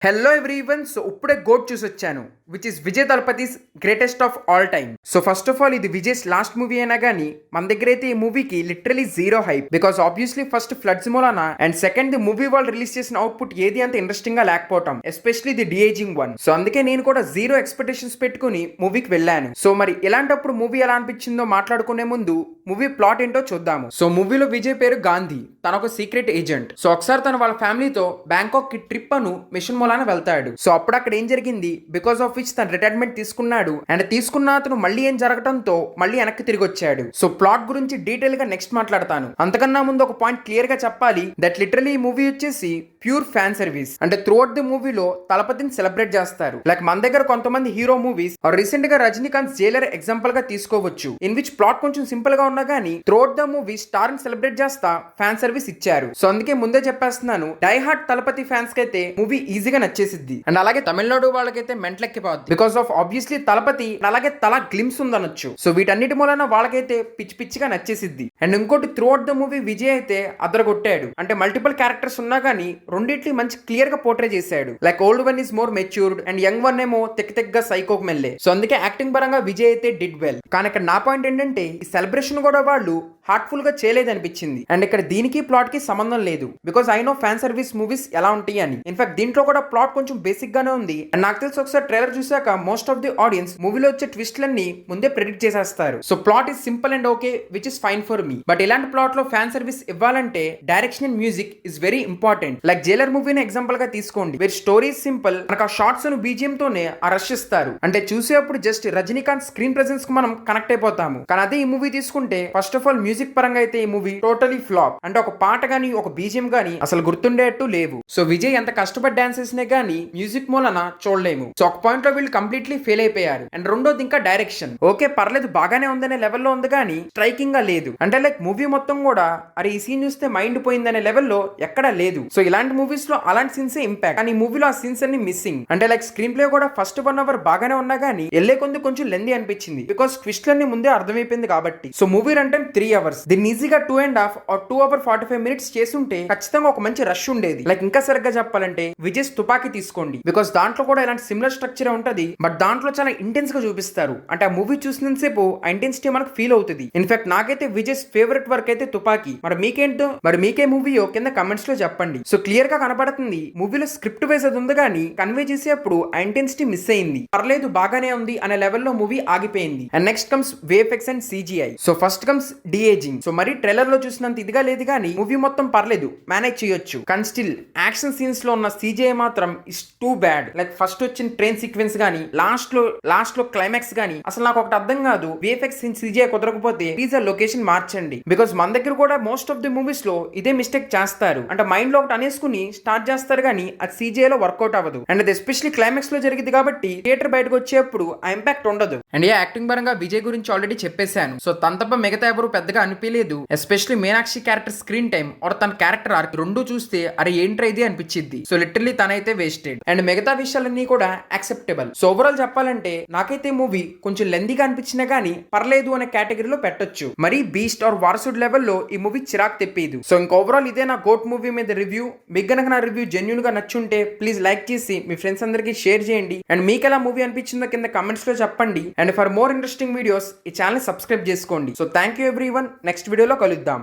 Hello everyone. So ఇప్పుడే GOAT చూసి వచ్చాను, which is Vijay Thalapathy's greatest of all time. So first of all ఇది Vijay's last movie అయినా కానీ మన దగ్గర అయితే ఈ మూవీకి literally zero hype. Because obviously first floods మూలన, అండ్ సెకండ్ ది మూవీ వాళ్ళు రిలీజ్ చేసిన అవుట్పుట్ ఏది అంత ఇంట్రెస్టింగ్ గా లేకపోవటం, especially the de-ageing one. So అందుకే నేను కూడా జీరో ఎక్స్పెక్టేషన్స్ పెట్టుకుని మూవీకి వెళ్ళాను. సో మరి ఇలాంటప్పుడు మూవీ ఎలా అనిపించిందో మాట్లాడుకునే ముందు మూవీ ప్లాట్ ఏంటో చూద్దాము. సో మూవీలో విజయ్ పేరు గాంధీ, తన ఒక సీక్రెట్ ఏజెంట్. సో ఒకసారి తను వాళ్ళ ఫ్యామిలీతో బ్యాంకాక్ కి ట్రిప్ అను మిషన్ మూలాన వెళ్తాడు. సో అప్పుడు అక్కడ ఏం జరిగింది, బికాస్ ఆఫ్ విచ్ తను రిటైర్మెంట్ తీసుకున్నాడు, అండ్ తీసుకున్న అతను మళ్ళీ ఏం జరగడంతో మళ్ళీ వెనక్కి తిరిగి వచ్చాడు. సో ప్లాట్ గురించి డీటెయిల్ గా నెక్స్ట్ మాట్లాడతాను. అంతకన్నా ముందు ఒక పాయింట్ క్లియర్ గా చెప్పాలి, దట్ లిటరలీ ఈ మూవీ వచ్చేసి ప్యూర్ ఫ్యాన్ సర్వీస్. అంటే త్రూఅవుట్ ది మూవీలో తలపతిని సెలబ్రేట్ చేస్తారు. లైక్ మన దగ్గర కొంతమంది హీరో మూవీస్ రీసెంట్ గా రజనీకాంత్ జైలర్ ఎగ్జాంపుల్ గా తీసుకోవచ్చు, ఇన్ విచ్ ప్లాట్ కొంచెం సింపుల్ గా ఉన్నా గానీ త్రూఅవుట్ ద మూవీ స్టార్ ని సెలబ్రేట్ చేస్తా ఫ్యాన్ సర్వీస్ ఇచ్చారు. సో అందుకే ముందే చెప్పేస్తున్నాను, డై హార్ట్ తలపతి ఫ్యాన్స్ కి అయితే మూవీ ఈజీగా నచ్చేసిద్ది. అండ్ అలాగే తమిళనాడు వాళ్ళకైతే మెంట్లెక్కిపోద్ది, బికాస్ ఆఫ్ ఆబ్వియస్లీ తలపతి అలాగే తల గ్లిమ్స్ ఉందనొచ్చు. సో వీటన్నిటి మూలన వాళ్ళకైతే పిచ్చి పిచ్చిగా నచ్చేసిద్ది. అండ్ ఇంకోటి త్రూఅవుట్ ద మూవీ విజయ్ అయితే అదరగొట్టాడు. అంటే మల్టిపుల్ క్యారెక్టర్స్ ఉన్నా గానీ రెండిట్లు మంచి క్లియర్ గా పోర్ట్రే చేశాడు. Like old one is more matured and young one ఏమో తెగ్గ సైకోక్ మెల్లే. సో అందుకే యాక్టింగ్ పరంగా విజయ్ అయితే డిడ్ వెల్. కానీ ఇక్కడ నా పాయింట్ ఏంటంటే ఈ సెలబ్రేషన్ కూడా వాళ్ళు హార్ట్ఫుల్ గా చేయలేదు అనిపించింది. అండ్ ఇక్కడ దీనికి ప్లాట్ కి సంబంధం లేదు, because I know fan service movies ఎలా ఉంటాయి అని. ఇన్ఫాక్ట్ దీంట్లో కూడా ప్లాట్ కొంచెం బేసిక్ గానే ఉంది. అండ్ నాకు తెలిసి ఒకసారి ట్రైలర్ చూసాక మోస్ట్ ఆఫ్ ది ఆడియన్స్ మూవీలో వచ్చే ట్విస్ట్లన్నీ ముందే ప్రెడిక్ట్ చేసేస్తారు. So plot is simple and okay, which is fine for me. But ఇలాంటి ప్లాట్ లో ఫ్యాన్ సర్వీస్ ఇవ్వాలంటే direction and music is very important. Like Jailer మూవీని ఎగ్జాంపుల్ గా తీసుకోండి, వేర్ స్టోరీ సింపుల్, మనకు ఆ షార్ట్స్ ను బీజిఎం తోనే ఆ రష్ ఇస్తారు. అంటే చూసేటప్పుడు జస్ట్ రజనీకాంత్ స్క్రీన్ ప్రెసెన్స్ కు మనం కనెక్ట్ అయిపోతాము. కానీ అదే ఈ మూవీ తీసుకుంటే ఫస్ట్ ఆఫ్ ఆల్ మ్యూజిక్ పరంగా అయితే ఈ మూవీ టోటలీ ఫ్లాప్. అంటే ఒక పాట గానీ ఒక బీజిఎం గానీ అసలు గుర్తుండేట్టు లేవు. సో విజయ్ ఎంత కష్టపడి డాన్స్ చేసినా గానీ మ్యూజిక్ మూలన చూడలేము. సో ఒక పాయింట్ లో వీళ్ళు కంప్లీట్లీ ఫెయిల్ అయిపోయారు. అండ్ రెండోది ఇంకా డైరెక్షన్ ఓకే పర్లేదు బాగానే ఉందనే లెవెల్లో ఉంది కానీ స్ట్రైకింగ్ గా లేదు. అంటే లైక్ మూవీ మొత్తం కూడా అరే ఈ సీన్ చూస్తే మైండ్ పోయిందనే లెవెల్లో ఎక్కడా లేదు. సో ఇలాంటి మూవీస్ లో అలాంటి సీన్స్ ఇంపాక్ట్, కానీ ఈ మూవీలో ఆ సీన్స్ అన్ని మిస్సింగ్. అంటే లైక్ స్క్రీన్ ప్లే కూడా ఫస్ట్ 1 అవర్ బాగానే ఉన్నా గానీ వెళ్ళే కొంది కొంచెం లెందీ అనిపించింది, బికాస్ ట్విస్ట్ లన్నీ ముందే అర్థమైపోయింది కాబట్టి. So movie run time 3 hours, దీన్ని ఈజీగా 2.5 or 2 hours 45 minutes చేసుంటే ఖచ్చితంగా ఒక మంచి రష్ ఉండేది. లైక్ ఇంకా సరిగ్గా చెప్పాలంటే విజయ్ తుపాకీ తీసుకోండి, బికాస్ దాంట్లో కూడా ఇలాంటి సిమిలర్ స్ట్రక్చర్ ఉంటది, బట్ దాంట్లో చాలా ఇంటెన్స్ గా చూపిస్తారు. అంటే ఆ మూవీ చూసినంతసేపు ఆ ఇంటెన్సిటీ మనకు ఫీల్ అవుతుంది. ఇన్ఫాక్ట్ నాకైతే విజయ్ ఫేవరెట్ వర్క్ అయితే తుపాకీ. మరి మీకేంటో, మరి మీకే మూవీయో కింద కమెంట్స్ లో చెప్పండి. సో క్లియర్ గా కనపడుతుంది మూవీలో స్క్రిప్ట్ వైజ్ అది ఉంది కానీ కన్వే చేసేప్పుడు ఆ ఇంటెన్సిటీ మిస్ అయింది. పర్లేదు బాగానే ఉంది అనే లెవెల్లో మూవీ ఆగిపోయింది. And next comes VFX and CGI. So first comes deaging. So మరి ట్రైలర్ లో చూసినంత ఇదిగా లేదు కానీ మూవీ మొత్తం పర్లేదు, మేనేజ్ చేయొచ్చు. కానీ స్టిల్ యాక్షన్ సీన్స్ లో ఉన్న సిజిఐ మాత్రం is too bad. Like first వచ్చిన ట్రైన్ సీక్వెన్స్ గానీ లాస్ట్ లో క్లైమాక్స్ గానీ అసలు నాకు ఒకటి అర్థం కాదు. విఎఫ్ఎక్స్ సిజిఐ కుదరకపోతే ప్లీజ్ ఆ లొకేషన్ మార్చండి, బికాస్ మన దగ్గర కూడా మోస్ట్ ఆఫ్ ది మూవీస్ లో ఇదే మిస్టేక్ చేస్తారు. అంటే మైండ్ లో ఒకటి అనేసుకుని స్టార్ట్ చేస్తారు కానీ అది సిజిఐ లో వర్కౌట్ అవ్వదు. అండ్ అది ఎస్పెషల్లీ క్లైమాక్స్ లో జరిగింది కాబట్టి థియేటర్ బయటకు వచ్చేప్పుడు ఆ ఇంపాక్ట్ ఉండదు. అండ్ యాక్టింగ్ పరంగా విజయ్ గురించి ఆల్రెడీ చెప్పేశాను. సో తన తప్ప మిగతా ఎవరు పెద్దగా అనిపించలేదు. Especially Meenakshi character screen time or తన క్యారెక్టర్ ఆర్క్ రెండు చూస్తే అరే ఏంట్రా ఇది అనిపించింది. సో లిటరల్లీ తనైతే వేస్టెడ్. అండ్ మిగతా విషయాలన్నీ కూడా యాక్సెప్టబుల్. సో ఓవరాల్ చెప్పాలంటే నాకైతే మూవీ కొంచెం లెందీగా అనిపించినా గానీ పర్లేదు అనే కేటగిరీలో పెట్టొచ్చు. మరి బీస్ట్ ఆర్ వారసుడ్ లెవెల్లో ఈ మూవీ చిరాక్ తెప్పేదు. సో ఇంక ఓవరాల్ ఇదే నా గోట్ మూవీ మీద రివ్యూ. మీకు గనక నా రివ్యూ జెన్యూన్ గా నచ్చుంటే ప్లీజ్ లైక్ చేసి మీ ఫ్రెండ్స్ అందరికీ షేర్ చేయండి. అండ్ మీకు ఎలా మూవీ అనిపించిందో కింద కమెంట్స్ లో చెప్పండి. And for more interesting videos ఈ ఛానల్ సబ్స్క్రైబ్ చేసుకోండి. So thank you everyone. Next వీడియోలో కలుద్దాం.